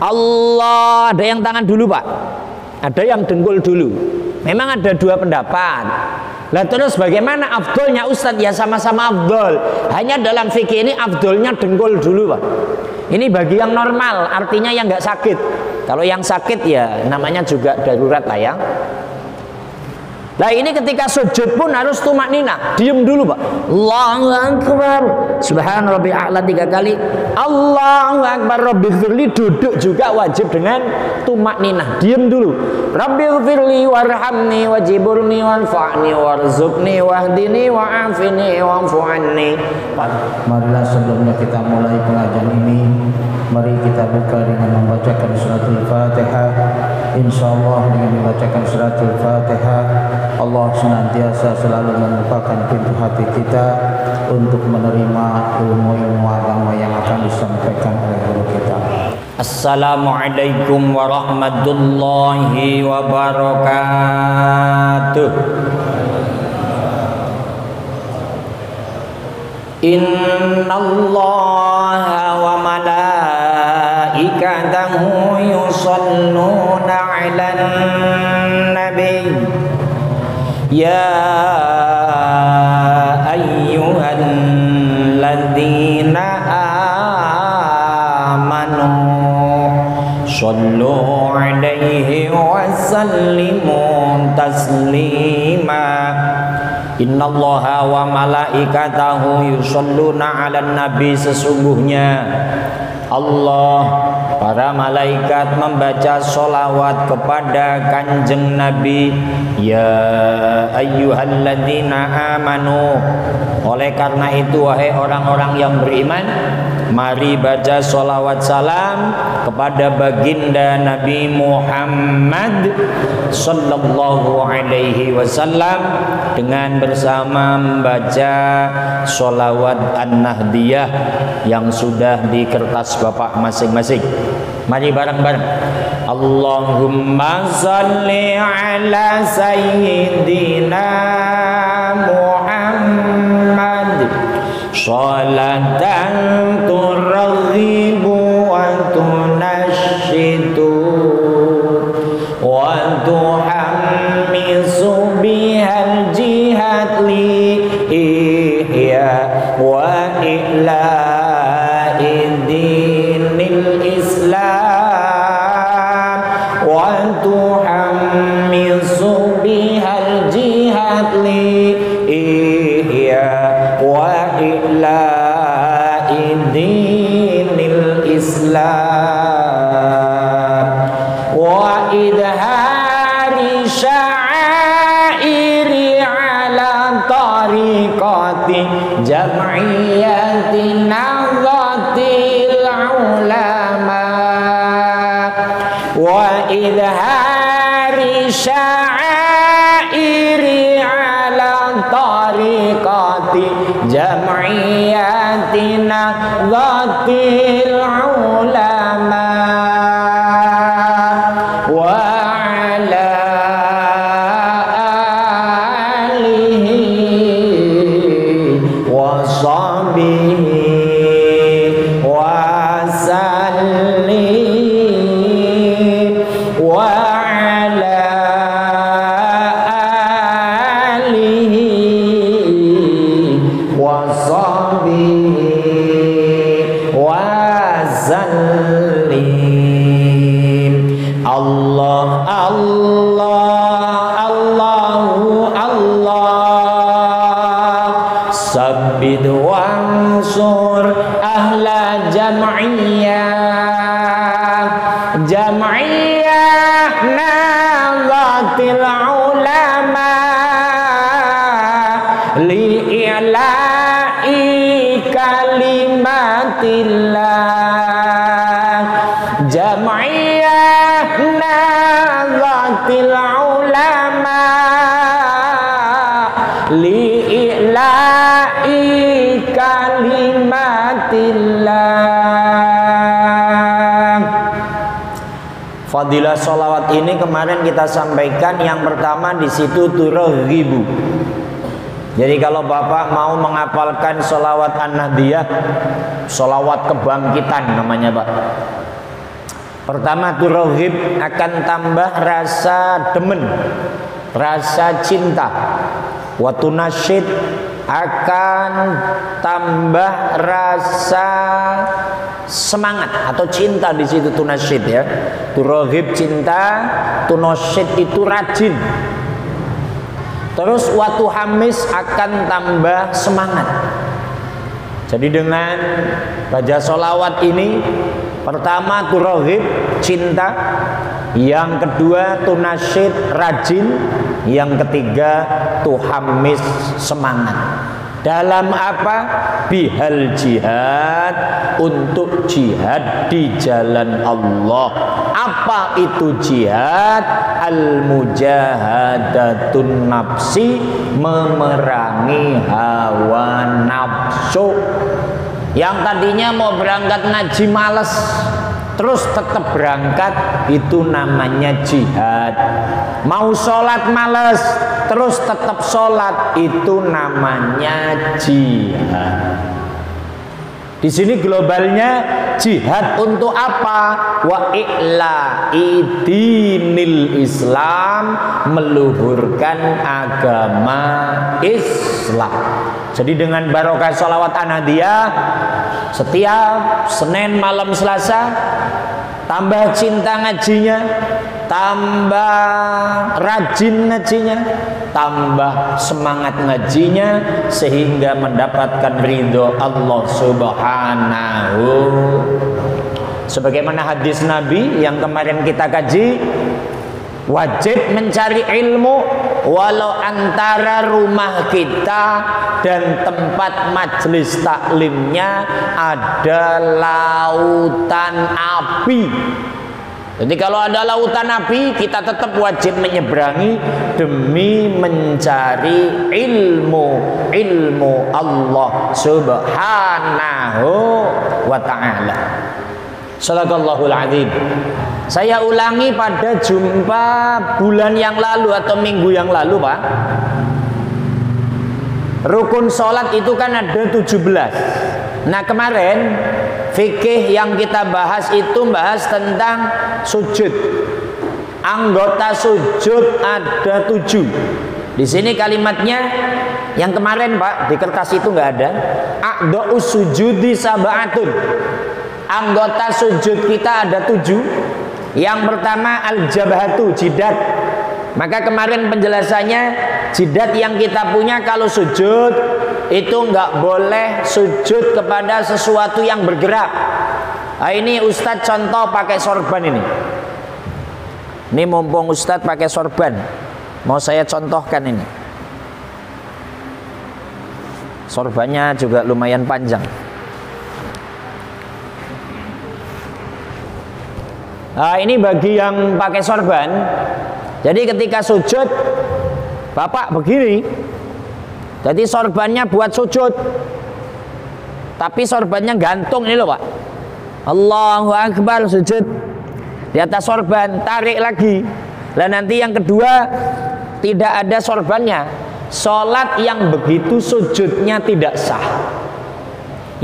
Allah, ada yang tangan dulu Pak, ada yang dengkul dulu. Memang ada dua pendapat. Lah terus bagaimana afdolnya Ustadz? Ya sama-sama afdol. Hanya dalam fikih ini afdolnya dengkul dulu Pak. Ini bagi yang normal, artinya yang nggak sakit. Kalau yang sakit ya namanya juga darurat lah ya. Nah ini ketika sujud pun harus tumakninah, diem dulu Pak. Allahu Akbar, Subhana Rabbil A'la 3 kali. Allahu Akbar, Rabbighfirli, duduk juga wajib dengan tumakninah, diem dulu. Rabbighfirli warhamni wajiburni wanfa'ni warzuqni wahdini wa'afini wa'fu'anni. Marilah sebelumnya kita mulai pengajian ini, mari kita buka dengan membacakan suratul Fatihah. Insyaallah dengan membacakan suratul Fatihah Allah senantiasa selalu membukakan pintu hati kita untuk menerima ilmu-ilmu agama yang akan disampaikan oleh guru kita. Assalamualaikum warahmatullahi wabarakatuh. Innallaha wa malaikatahu yusholluna 'alan nabi. Ya ayyuhalladzina amanu shollu 'alaihi wa sallimu taslima. Innallaha wa malaikatahu yusholluna 'alan nabi. Sesungguhnya Allah, para malaikat membaca sholawat kepada kanjeng Nabi. Ya ayyuhalladzina amanu, oleh karena itu wahai orang-orang yang beriman, mari baca sholawat salam kepada baginda Nabi Muhammad sallallahu alaihi wasallam dengan bersama membaca sholawat an-nahdiyah yang sudah di kertas bapak masing-masing. Mari bareng-bareng. Allahumma salli ala sayyidina Muhammad sholatan turghibu wa tunashidu wa tuhammisu bihal jihad li ihya wa ila'i dinil Islam wa tuhammisu bihal jihad li ihya wa ila'i dinil Islam wa idhari sya'iri ala tariqati jam'iyyati nahdlatil ulama wa idhari sya'iri ala tariqati jam'iyyati nahdlatil ulama wa ala alihi wa sahbihi wa sallim wa ala alihi wa sahbihi wa sallim. Allah Allah Allahu Allah sabbid wansur ahla jam'iyah nahdlatil ulama li'ila'i kalimatillah jam'iyah nahdlatil ulama li'ila'i kalimatillah. Fadilah sholawat ini kemarin kita sampaikan, yang pertama di situ turghibu. Jadi kalau Bapak mau menghafalkan sholawat an-nahdiyah, sholawat kebangkitan namanya Pak. Pertama, turahib akan tambah rasa demen, rasa cinta. Wa tunasyid akan tambah rasa semangat atau cinta di situ tunasyid ya. Turahib cinta, tunasyid itu rajin. Terus watu hamis akan tambah semangat. Jadi dengan baca sholawat ini, pertama turahib cinta, yang kedua tunasyid rajin, yang ketiga tuhamis semangat. Dalam apa? Bihal jihad, untuk jihad di jalan Allah. Apa itu jihad? Al-mujahadatun nafsi, memerangi hawa nafsu. Yang tadinya mau berangkat ngaji males, terus tetap berangkat, itu namanya jihad. Mau sholat males, terus tetap sholat, itu namanya jihad. Di sini globalnya jihad untuk apa? Wa i'la'i dinil Islam, meluhurkan agama Islam. Jadi dengan barokah sholawat Anadiyah, setiap Senin malam Selasa, tambah cinta ngajinya, tambah rajin ngajinya, tambah semangat ngajinya, sehingga mendapatkan ridho Allah Subhanahu. Sebagaimana hadis Nabi yang kemarin kita kaji, wajib mencari ilmu walau antara rumah kita dan tempat majelis taklimnya ada lautan api. Jadi kalau ada lautan api, kita tetap wajib menyeberangi demi mencari ilmu Allah Subhanahu wa ta'ala. Shadaqallahul azim. Saya ulangi pada jumpa bulan yang lalu atau minggu yang lalu, Pak. Rukun sholat itu kan ada 17. Nah kemarin fikih yang kita bahas itu bahas tentang sujud. Anggota sujud ada 7. Di sini kalimatnya yang kemarin, Pak, di kertas itu nggak ada. A'dha'us sujudi sab'atun. Anggota sujud kita ada 7. Yang pertama al-jabhatu, jidat. Maka kemarin penjelasannya, jidat yang kita punya kalau sujud itu nggak boleh sujud kepada sesuatu yang bergerak. Nah, ini Ustadz contoh pakai sorban ini. Ini mumpung Ustadz pakai sorban, mau saya contohkan ini. Sorbannya juga lumayan panjang. Nah, ini bagi yang pakai sorban. Jadi ketika sujud, Bapak begini. Jadi sorbannya buat sujud, tapi sorbannya gantung ini loh, Pak. Allahu Akbar, sujud di atas sorban, tarik lagi. Dan nanti yang kedua tidak ada sorbannya. Sholat yang begitu sujudnya tidak sah.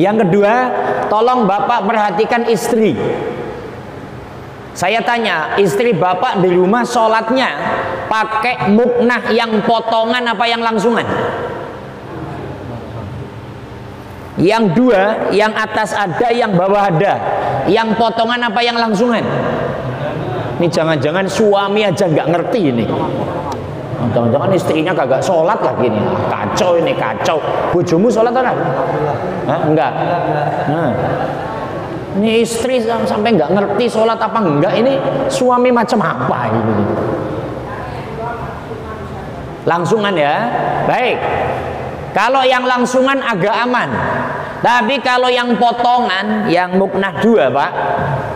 Yang kedua, tolong Bapak perhatikan istri. Saya tanya, istri Bapak di rumah sholatnya pakai muknah yang potongan apa yang langsungan? Yang dua, yang atas ada, yang bawah ada. Yang potongan apa yang langsungan? Ini jangan-jangan suami aja nggak ngerti ini. Jangan-jangan istrinya kagak sholat lagi nih. Kacau ini, kacau. Bojomu sholat atau enggak? Nah. Ini istri sampai nggak ngerti sholat apa enggak, ini suami macam apa ini? Langsungan ya, baik. Kalau yang langsungan agak aman, tapi kalau yang potongan, yang muknah 2, Pak,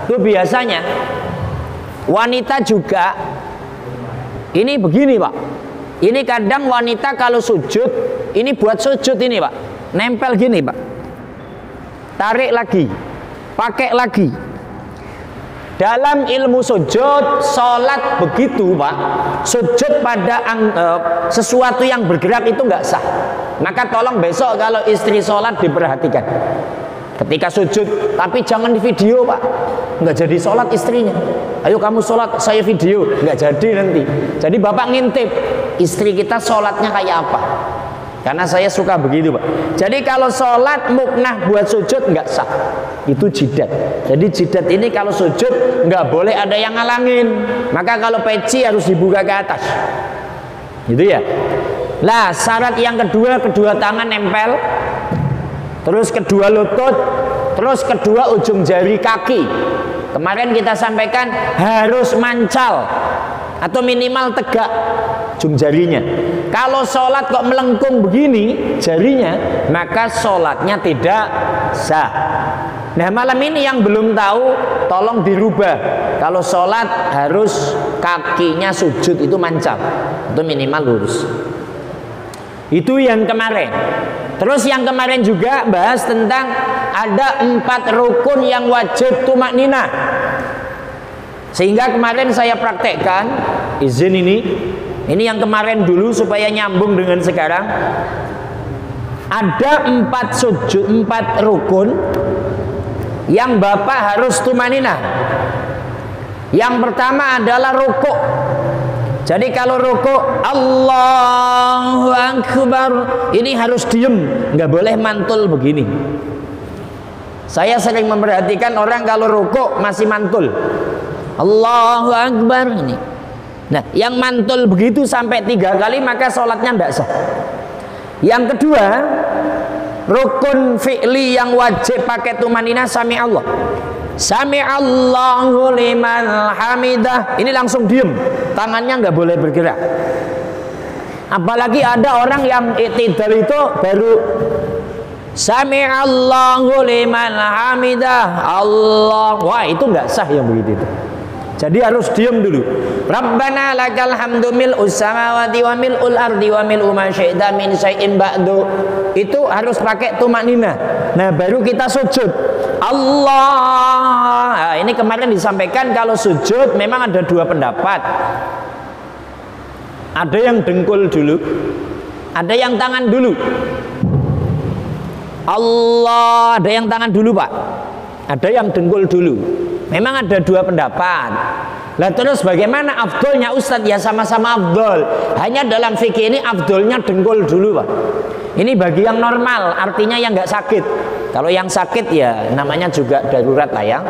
itu biasanya wanita juga. Ini begini, Pak. Ini kadang wanita kalau sujud, ini buat sujud ini, Pak, nempel gini, Pak. Tarik lagi. Pakai lagi. Dalam ilmu sujud, sholat begitu, Pak. Sujud pada sesuatu yang bergerak itu nggak sah. Maka tolong besok kalau istri sholat diperhatikan. Ketika sujud, tapi jangan di video Pak, nggak jadi sholat istrinya. Ayo kamu sholat, saya video, nggak jadi nanti. Jadi bapak ngintip istri kita sholatnya kayak apa. Karena saya suka begitu Pak. Jadi kalau sholat muknah buat sujud nggak sah. Itu jidat. Jadi jidat ini kalau sujud nggak boleh ada yang ngalangin. Maka kalau peci harus dibuka ke atas. Gitu ya. Nah syarat yang kedua, kedua tangan nempel. Terus kedua lutut. Terus kedua ujung jari kaki. Kemarin kita sampaikan harus mancal. Atau minimal tegak ujung jarinya. Kalau sholat kok melengkung begini jarinya, maka sholatnya tidak sah. Nah malam ini yang belum tahu tolong dirubah. Kalau sholat harus kakinya sujud itu mancal atau minimal lurus. Itu yang kemarin. Terus yang kemarin juga bahas tentang ada 4 rukun yang wajib tumakninah. Sehingga kemarin saya praktekkan, izin ini yang kemarin dulu supaya nyambung dengan sekarang. Ada 4 sujud, 4 rukun yang bapak harus tumakninah. Yang pertama adalah rukuk. Jadi kalau rukuk Allahu Akbar, ini harus diem, nggak boleh mantul begini. Saya sering memperhatikan orang kalau rukuk masih mantul. Allahu Akbar ini. Nah, yang mantul begitu sampai 3 kali maka sholatnya tidak sah. Yang kedua, rukun fi'li yang wajib pakai tumanina sami Allah. Sami Allahu liman hamidah. Ini langsung diem, tangannya nggak boleh bergerak. Apalagi ada orang yang i'tidal itu baru Sami Allahu liman hamidah Allah. Wah itu nggak sah yang begitu itu. Jadi harus diam dulu. Rabbana lakal hamdu mil'us samawati wa mil'ul ardi wa mil'u ma syi'ta min syai'in ba'du. Itu harus pakai tumakninah. Nah, baru kita sujud. Allah. Nah, ini kemarin disampaikan kalau sujud memang ada 2 pendapat. Ada yang dengkul dulu, ada yang tangan dulu. Allah, ada yang tangan dulu, Pak. Ada yang dengkul dulu. Memang ada 2 pendapat. Lah terus bagaimana afdolnya Ustadz? Ya sama-sama afdol. Hanya dalam fikih ini afdolnya dengkul dulu Pak. Ini bagi yang normal, artinya yang nggak sakit. Kalau yang sakit ya namanya juga darurat lah ya.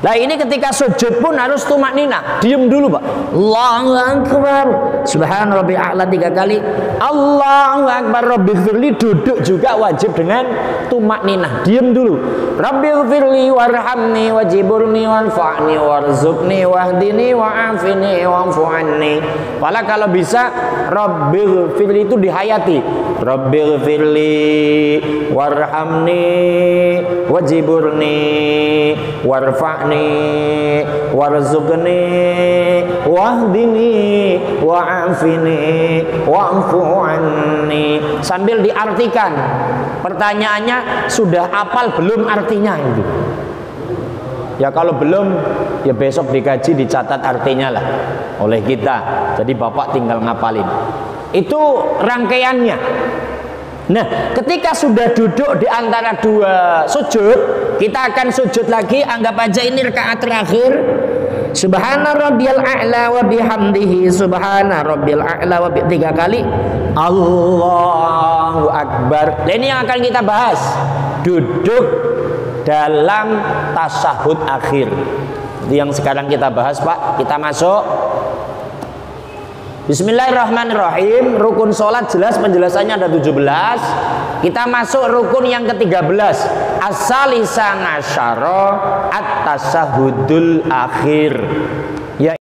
Nah ini ketika sujud pun harus tumakninah, diem dulu Pak. Allahu Akbar, Subhana Rabbil A'la 3 kali. Allahu Akbar, Rabbighfirli, duduk juga wajib dengan tumakninah, diem dulu. Rabbighfirli warhamni wajiburni wanfa'ni warzuqni wahdini wa'afini wa'fu anni. Malah kalau bisa Rabbighfirli itu dihayati. Rabbighfirli warhamni wajiburni warfa'ni warzuqni wahdini wa'afini wa'fu anni. Sambil diartikan. Pertanyaannya sudah hafal belum artinya itu? Ya kalau belum ya besok dikaji dicatat artinya lah oleh kita. Jadi Bapak tinggal ngapalin. Itu rangkaiannya. Nah, ketika sudah duduk di antara 2 sujud, kita akan sujud lagi. Anggap aja ini rakaat terakhir. Subhana rabbiyal a'la wa bihamdihi subhana rabbil a'la wa 3 kali. Allahu Akbar. Nah, ini yang akan kita bahas. Duduk dalam tasyahud akhir. Itu yang sekarang kita bahas, Pak. Kita masuk. Bismillahirrahmanirrahim. Rukun sholat jelas penjelasannya ada 17. Kita masuk rukun yang ke-13. As-salisana asyara at-tasyahudul akhir.